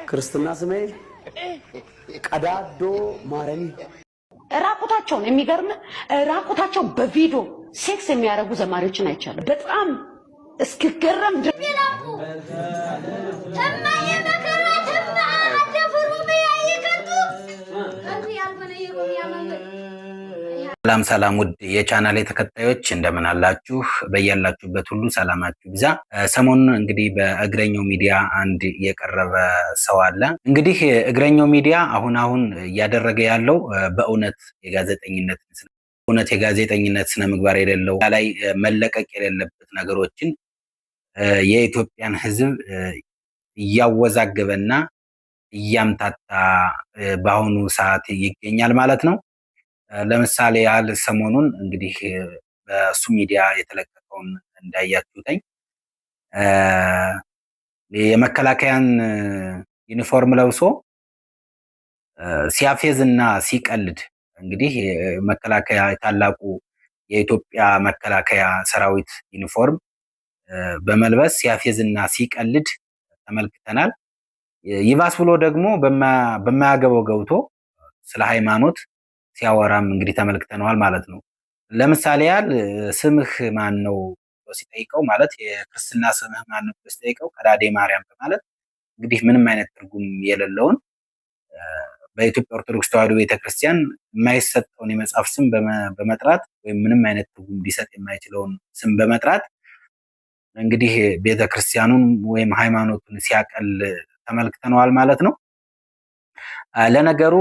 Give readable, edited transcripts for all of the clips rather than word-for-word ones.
ክርስትና ስሜ ቀዳዶ ማረሚ። ራቁታቸውን የሚገርም ራቁታቸውን በቪዲዮ ሴክስ የሚያደርጉ ዘማሪዎችን አይቻለሁ። በጣም እስክገረም ሰላም ሰላም ውድ የቻናሌ ተከታዮች እንደምን አላችሁ? በያላችሁበት ሁሉ ሰላማችሁ ይብዛ። ሰሞኑን እንግዲህ በእግረኛው ሚዲያ አንድ የቀረበ ሰው አለ። እንግዲህ እግረኛው ሚዲያ አሁን እያደረገ ያለው በእውነት የጋዜጠኝነት ስነ ምግባር የሌለው ላይ መለቀቅ የሌለበት ነገሮችን የኢትዮጵያን ሕዝብ እያወዛገበና እያምታታ በአሁኑ ሰዓት ይገኛል ማለት ነው። ለምሳሌ ያህል ሰሞኑን እንግዲህ በሱ ሚዲያ የተለቀቀውን እንዳያችሁትኝ የመከላከያን ዩኒፎርም ለብሶ ሲያፌዝ እና ሲቀልድ እንግዲህ መከላከያ ታላቁ የኢትዮጵያ መከላከያ ሰራዊት ዩኒፎርም በመልበስ ሲያፌዝ እና ሲቀልድ ተመልክተናል። ይባስ ብሎ ደግሞ በማያገባው ገብቶ ስለ ሃይማኖት ሲያወራም እንግዲህ ተመልክተነዋል ማለት ነው። ለምሳሌ ያህል ስምህ ማን ነው ሲጠይቀው ማለት የክርስትና ስምህ ማን ነው ሲጠይቀው ቀዳዴ ማርያም በማለት እንግዲህ ምንም አይነት ትርጉም የሌለውን በኢትዮጵያ ኦርቶዶክስ ተዋሕዶ ቤተክርስቲያን የማይሰጠውን የመጽሐፍ ስም በመጥራት ወይም ምንም አይነት ትርጉም ሊሰጥ የማይችለውን ስም በመጥራት እንግዲህ ቤተክርስቲያኑን ወይም ሃይማኖቱን ሲያቀል ተመልክተነዋል ማለት ነው። ለነገሩ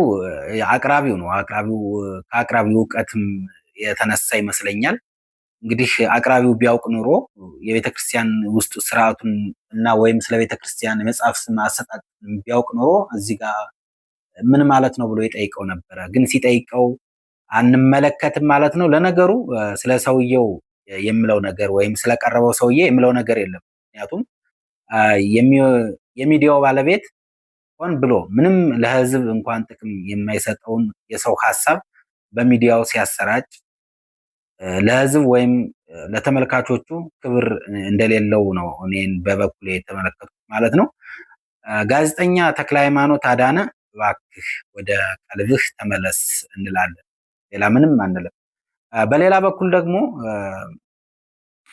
አቅራቢው ከአቅራቢው እውቀትም የተነሳ ይመስለኛል። እንግዲህ አቅራቢው ቢያውቅ ኑሮ የቤተክርስቲያን ውስጥ ስርዓቱን እና ወይም ስለ ቤተክርስቲያን የመጽሐፍ ስም አሰጣጥ ቢያውቅ ኑሮ እዚህ ጋር ምን ማለት ነው ብሎ ይጠይቀው ነበረ። ግን ሲጠይቀው አንመለከትም ማለት ነው። ለነገሩ ስለ ሰውየው የምለው ነገር ወይም ስለቀረበው ሰውዬ የምለው ነገር የለም። ምክንያቱም የሚዲያው ባለቤት ሆን ብሎ ምንም ለህዝብ እንኳን ጥቅም የማይሰጠውን የሰው ሐሳብ በሚዲያው ሲያሰራጭ ለህዝብ ወይም ለተመልካቾቹ ክብር እንደሌለው ነው እኔን በበኩሌ የተመለከቱት ማለት ነው። ጋዜጠኛ ተክለ ሃይማኖት አዳነ እባክህ ወደ ቀልብህ ተመለስ እንላለን። ሌላ ምንም አንልም። በሌላ በኩል ደግሞ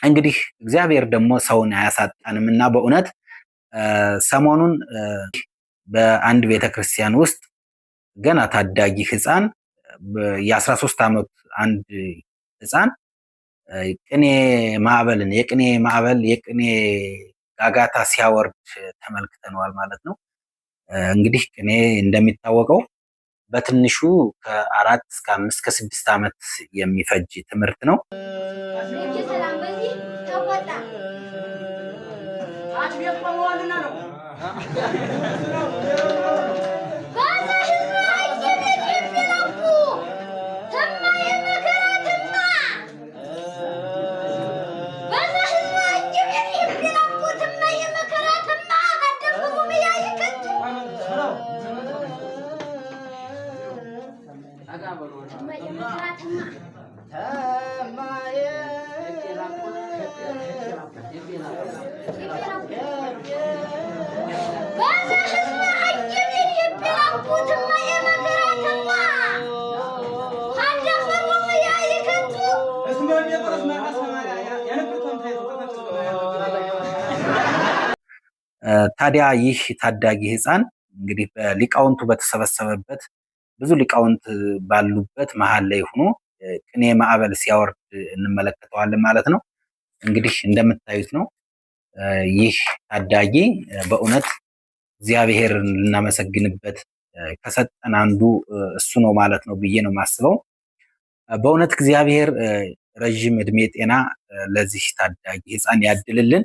እንግዲህ እግዚአብሔር ደግሞ ሰውን አያሳጣንም እና በእውነት ሰሞኑን በአንድ ቤተክርስቲያን ውስጥ ገና ታዳጊ ህፃን የ13 ዓመት አንድ ህፃን የቅኔ ጋጋታ ሲያወርድ ተመልክተነዋል ማለት ነው። እንግዲህ ቅኔ እንደሚታወቀው በትንሹ ከ4 እስከ 5 እስከ 6 ዓመት የሚፈጅ ትምህርት ነው። ታዲያ ይህ ታዳጊ ህፃን እንግዲህ በሊቃውንቱ በተሰበሰበበት ብዙ ሊቃውንት ባሉበት መሃል ላይ ሆኖ ቅኔ ማዕበል ሲያወርድ እንመለከተዋለን ማለት ነው። እንግዲህ እንደምታዩት ነው። ይህ ታዳጊ በእውነት እግዚአብሔርን ልናመሰግንበት ከሰጠን አንዱ እሱ ነው ማለት ነው ብዬ ነው የማስበው። በእውነት እግዚአብሔር ረዥም እድሜ ጤና ለዚህ ታዳጊ ህፃን ያድልልን፣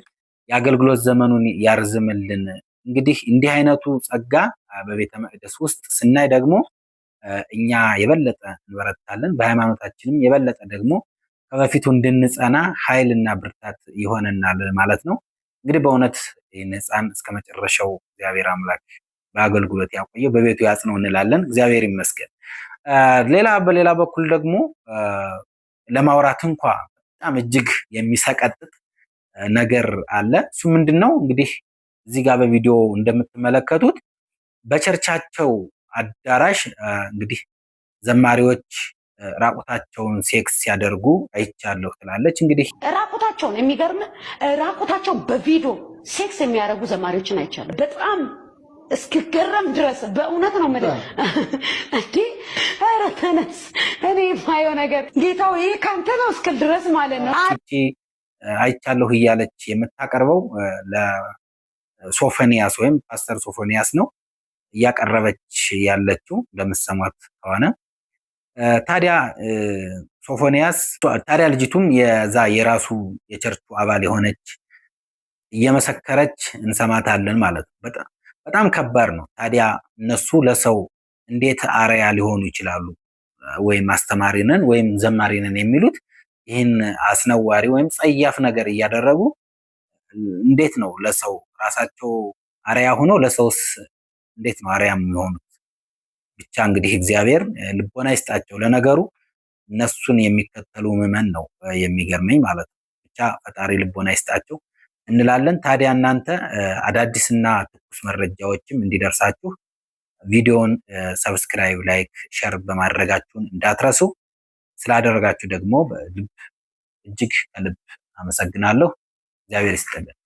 የአገልግሎት ዘመኑን ያርዝምልን። እንግዲህ እንዲህ አይነቱ ጸጋ በቤተ መቅደስ ውስጥ ስናይ ደግሞ እኛ የበለጠ እንበረታለን፣ በሃይማኖታችንም የበለጠ ደግሞ ከበፊቱ እንድንጸና ኃይልና ብርታት ይሆነናል ማለት ነው። እንግዲህ በእውነት ይህን ህፃን እስከ መጨረሻው እግዚአብሔር አምላክ በአገልግሎት ያቆየው፣ በቤቱ ያጽነው እንላለን። እግዚአብሔር ይመስገን። በሌላ በኩል ደግሞ ለማውራት እንኳ በጣም እጅግ የሚሰቀጥጥ ነገር አለ። እሱ ምንድነው? እንግዲህ እዚህ ጋር በቪዲዮ እንደምትመለከቱት በቸርቻቸው አዳራሽ እንግዲህ ዘማሪዎች ራቁታቸውን ሴክስ ሲያደርጉ አይቻለሁ ትላለች። እንግዲህ ራቁታቸውን የሚገርም ራቁታቸውን በቪዲዮ ሴክስ የሚያደርጉ ዘማሪዎችን አይቻለሁ። በጣም እስክገረም ድረስ በእውነት ነው የምልህ። እንዴ ኧረ ተነስ፣ እኔ የማየው ነገር ጌታው ይሄ ካንተ ነው እስክል ድረስ ማለት ነው። አይቻለሁ እያለች የምታቀርበው ለሶፎንያስ ወይም ፓስተር ሶፎንያስ ነው እያቀረበች ያለችው እንደምትሰሟት ከሆነ። ታዲያ ሶፎንያስ ታዲያ ልጅቱም የዛ የራሱ የቸርቹ አባል የሆነች እየመሰከረች እንሰማታለን ማለት ነው። በጣም ከባድ ነው። ታዲያ እነሱ ለሰው እንዴት አርአያ ሊሆኑ ይችላሉ? ወይም አስተማሪ ነን ወይም ዘማሪ ነን የሚሉት ይህን አስነዋሪ ወይም ጸያፍ ነገር እያደረጉ እንዴት ነው ለሰው ራሳቸው አርአያ ሆኖ ለሰውስ እንዴት ነው አርአያ የሚሆኑት? ብቻ እንግዲህ እግዚአብሔር ልቦና ይስጣቸው። ለነገሩ እነሱን የሚከተሉ ምዕመን ነው የሚገርመኝ ማለት ነው። ብቻ ፈጣሪ ልቦና ይስጣቸው እንላለን። ታዲያ እናንተ አዳዲስና ትኩስ መረጃዎችም እንዲደርሳችሁ ቪዲዮውን ሰብስክራይብ፣ ላይክ፣ ሸር በማድረጋችሁን እንዳትረሱ። ስላደረጋችሁ ደግሞ እጅግ ከልብ አመሰግናለሁ። እግዚአብሔር ይስጥልን።